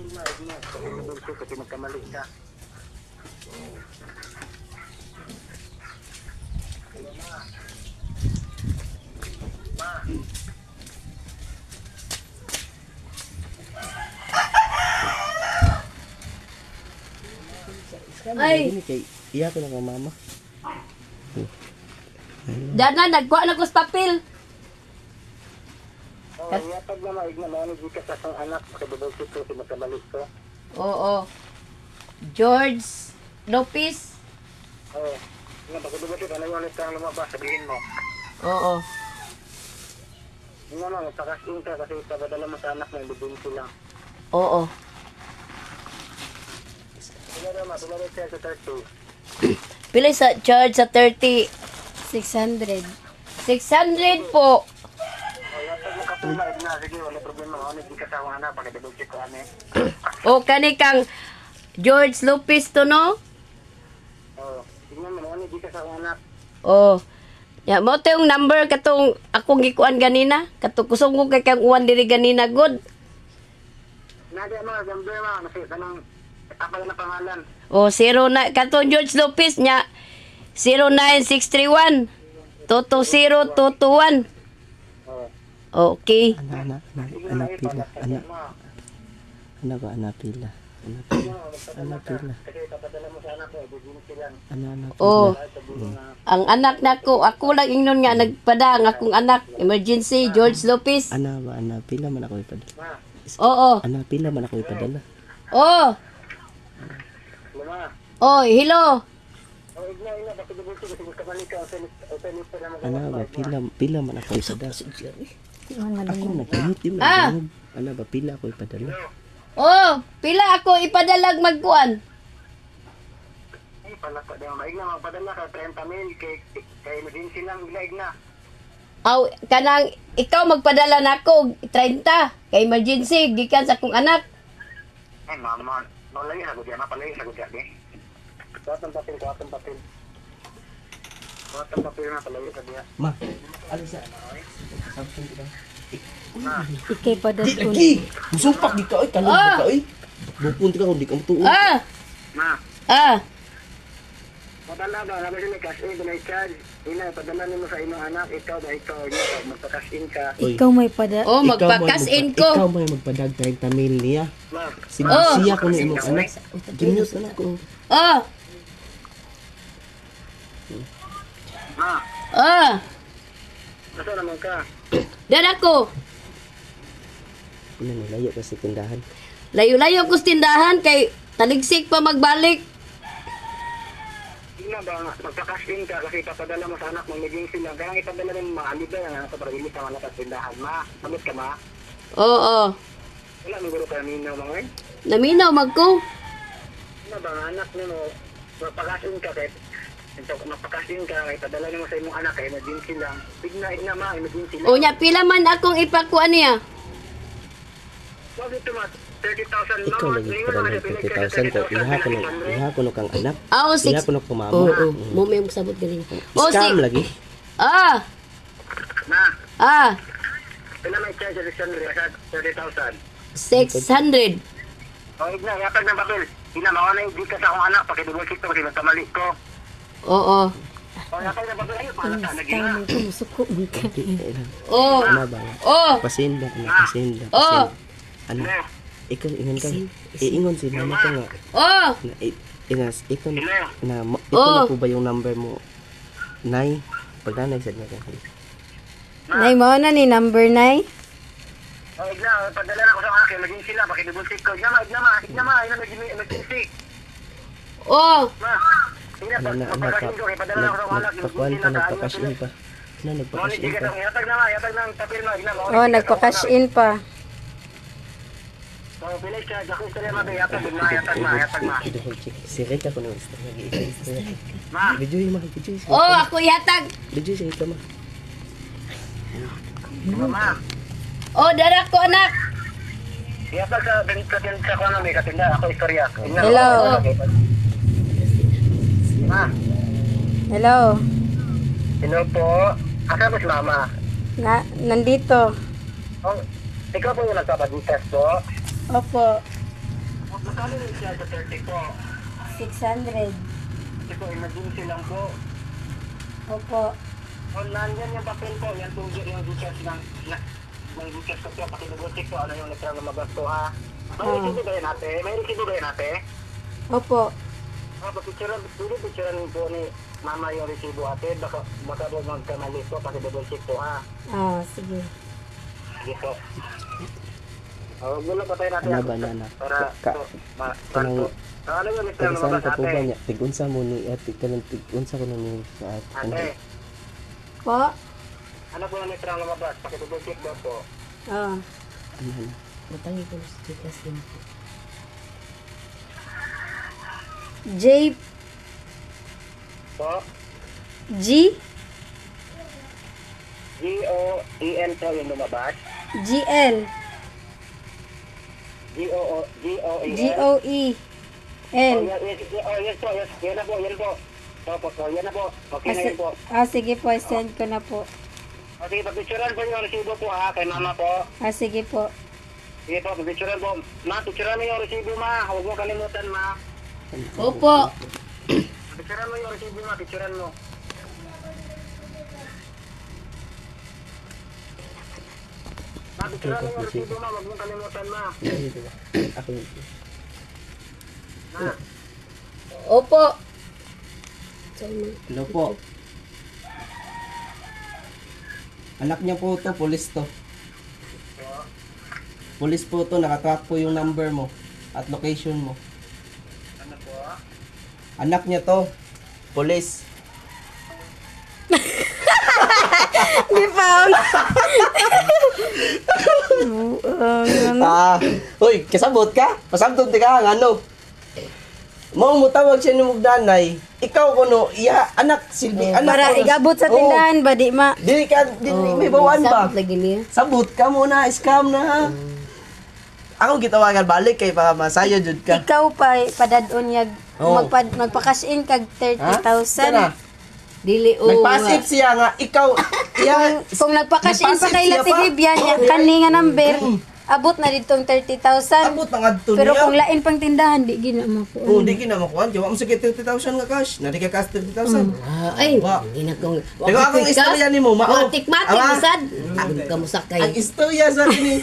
na, igna. Pag-ibulso kasi magkamali ka. Hello, ma. Ma. Ay. Iya ko lang ang mama. Dana, nagkuha na ko sa papel. Oh, yatag na maig na manig ka sa isang anak. Pag-ibulso ko kasi magkamali ka. Oo. George Lopez. Oo. Nga, pag-ibulso ka na yung ulit kang lumabas. Sabihin mo. Oo. Nga na, magpakasin ka kasi pagdala mo sa anak mo, ibibinsi lang. Oo. Tulad siya sa 30. Pila sa charge sa 30? 600. 600 po. Oh, yatag mo kapila, igna. Sige, wala problema. Manig ka sa akong anak. Pag-ibulso ko ane. O kani kang George Lopez to no? Oo. Tingnan mo, manig ka sa akong anak. Oh. Ya mo to yung number katong akong gikuan ganina. Katong kusong ko kay kang uwan diri ganina good. Nadia mga gambe mga. Kasi tanong, tapal na pangalan. O 09 katong George Lopez nya 09631 220221. Oo. Okay. Ana pila. Ana ba ana pila? Ana pila. Kasi papadala mo sa anak ko, ibibinsi lang. Ana Oh. Ang anak nako, ako lang ingnon nga nagpada ang akong anak, emergency George Lopez. Ana ba ana pila man ako ipadala. Ma, Oo. Ana pila man ako ipadala. Oh. luma. Oh, hello. Oh, igna, bakit ibulso kasi magkamali ka. Openis pa naman. Ana ba pila man ako ipadala. Ako nagkayot yung Ah. nagdalog. Ana ba pila ako ipadala. Oh, pila ako ipadalag magkuan. Ay, pala ka daw. Igna, magpadala ka 30,000 kay emergency lang. Igna. Aw, kanang ikaw magpadala nako 30 kay emergency gikan sa akong anak. Ay, mama. Malay sa gudya. Mapalay sa gudya. Kuwatang papel. Kuwatang papel na palay sa gudya. Ma, ano sa something kita. Ikay pa Di doon. lagi. Musumpak di ka oy, kalog ka oy. Bupun ka kung di ka mutuon. Ah, Ma, ah. padala ba? Nabi sila cash in, binay charge. Ina, padala mo sa imong anak. Ikaw ba ikaw? Magpa-cash in ka. Oy. Ikaw may pada. Oh, magpakas in ko. Ikaw may magpadag 30,000 niya. Ma, Siya ko na imong anak. Ginyos na ko. Oh, ma. ah. Nasa naman ka? Dad ako. Ano layo kasi tindahan. Layo-layo ko sa tindahan kay taligsik pa magbalik. Ina ba, magpa-cash in ka kasi papadala mo sa anak mo, emergency lang. Kaya ipadala rin mga alibay ang anak ko para hindi ka malakas tindahan. Ma, samot ka ma? Oo. Wala mong guro ka ninaw mga eh. Naminaw magko. Ina ba, ang anak mo, magpa-cash in ka kahit magpa-cash in ka, ipadala mo sa imong anak kay emergency lang. Igna ma, emergency lang. O nya pila man akong ipakuan niya. Wag ito ma, 30,000 Ikaw lagi ko na ng 50,000 ko. Iha ko no kang anak. Oh, Iha 6. ko no kung mama. Oo, mo may sabot galing. Oh, Scam lagi. Ah, Ma, ah. pila may charge sa 30,000. 600. O igna, yatag ng papel. Ina, mauna yung di ka sa akong anak, pakidubulsik to kasi magkamali ko. Oo. O yatag ng papel, ayun, pala ka, lagi na. Tama ko, musuko mo ka. Oh. Ano ba? Oh. Pasinda, pasinda. Oh. Ano? Hello, Ikaw ingon ka. Iingon si mama ko nga. Oh. Na, ingas, ikaw hello. na, ito Oh. na po ba yung number mo? Nay, pag nanay sa niya. Nay, mo na ni number 9. O igna, padala na ko sa akin, emergency lang, pakidubulsik ko. Igna ma, emergency. Oh. Ma, igna, magpakasin ko, kaya padala na ko sa anak, Nagpakuan emergency pa, lang, sa nagpakash in pa. Na, Mauni, nagpakash di in ka pa. yatag ng papel ma, igna, mauni. Oh, nagpa-cash in pa. So, pilay siya, ako istorya ma, yatag ma. Si Rita ko nung Ma, Video yung mga video. Oh, ako yatag. Video siya ito ma. ma, Oh, dara ko anak. yatag sa kung ano, may katinda, ako istorya. Igna, Hello. Ma, Hello. hello po. Asa ba si mama? Nandito. Oh, ikaw po yung nagpapaditas po. Opo. Magkano rin siya sa 30 po? 600. Kasi po, emergency lang po. Opo. O, nandyan yung papel po. Yan po yung details ng details ko po. Pakinugutik po. Ano yung natrang lumabas po, ha? May resibo ba yan, ate? May resibo ba yan, ate? Opo. Picturean po ni mama yung resibo, ate. Baka po magkamali po. Double check po, ha? Ah, sige. Sige po. Gulo pa tayo natin. Ano ba na anak? Para Kanang ano yung natrang tagisan lumabas, ka po ba ate? niya? Tigunsa mo ni ate kanang tigunsa ko na ni sa Ate, Po? ano po yung natrang lumabas? Double check daw po. Ah. Ano? Matangi ko sa tikas din po. J. Po? G. G-O-E-N po yung lumabas. GL. G-O-E-N. G-O-E-L. Yes po, yes. Yan na po, yan po. Opo, yan na po. Okay na yun po. Sige po, send ko na po. Okay, pag-picturean po yung resibo po, ha, kay mama po. Sige po. Sige po, pag-picturean po. Ma, picturean mo yung resibo, ma. Huwag mo kalimutan, ma. Opo. Picturean mo yung resibo, ma. Picturean mo. Ma, picturean mo yung resibo, ma. Huwag mo kalimutan, ma. Ako yun. Ma. Opo. Hello po. Anak niya po to, pulis to. Pulis po to, nakatrack po yung number mo at location mo. Ano po? Anak niya to, pulis. Di found. Hoy, kasabot ka? Pasabot ka, ano? Mao mo tawag siya ni nanay. Ikaw kuno, iya anak silbi anak. Para kuno. igabot sa tindahan ba, di ma? Dili ka, may bawaan ba? Sabot lagi niya. Sabot ka muna, scam na ha. Ako gitawagan balik kay para masaya jud ka. Ikaw pa, padadon yag, Oo. magpa-cash in kag Ha? 30,000. Sana. Dili o. Nagpasip siya nga ikaw iya Kung nagpa-cash in pa nagpasip kay siya Lati pa. Bibian, yung kani nga number, abot na ditong 30,000. abot ang adto Pero niya. kung lain pang tindahan, di gina mo po. Oh, di kinamakuan. Jawa mo sa 30,000 nga cash. Na di ka cash 30,000. Ay, Wa. hindi na kong... Pero akong istorya ni mo, mao. Matik-matik, Awa. masad. Kamusakay. Ang istorya sa ni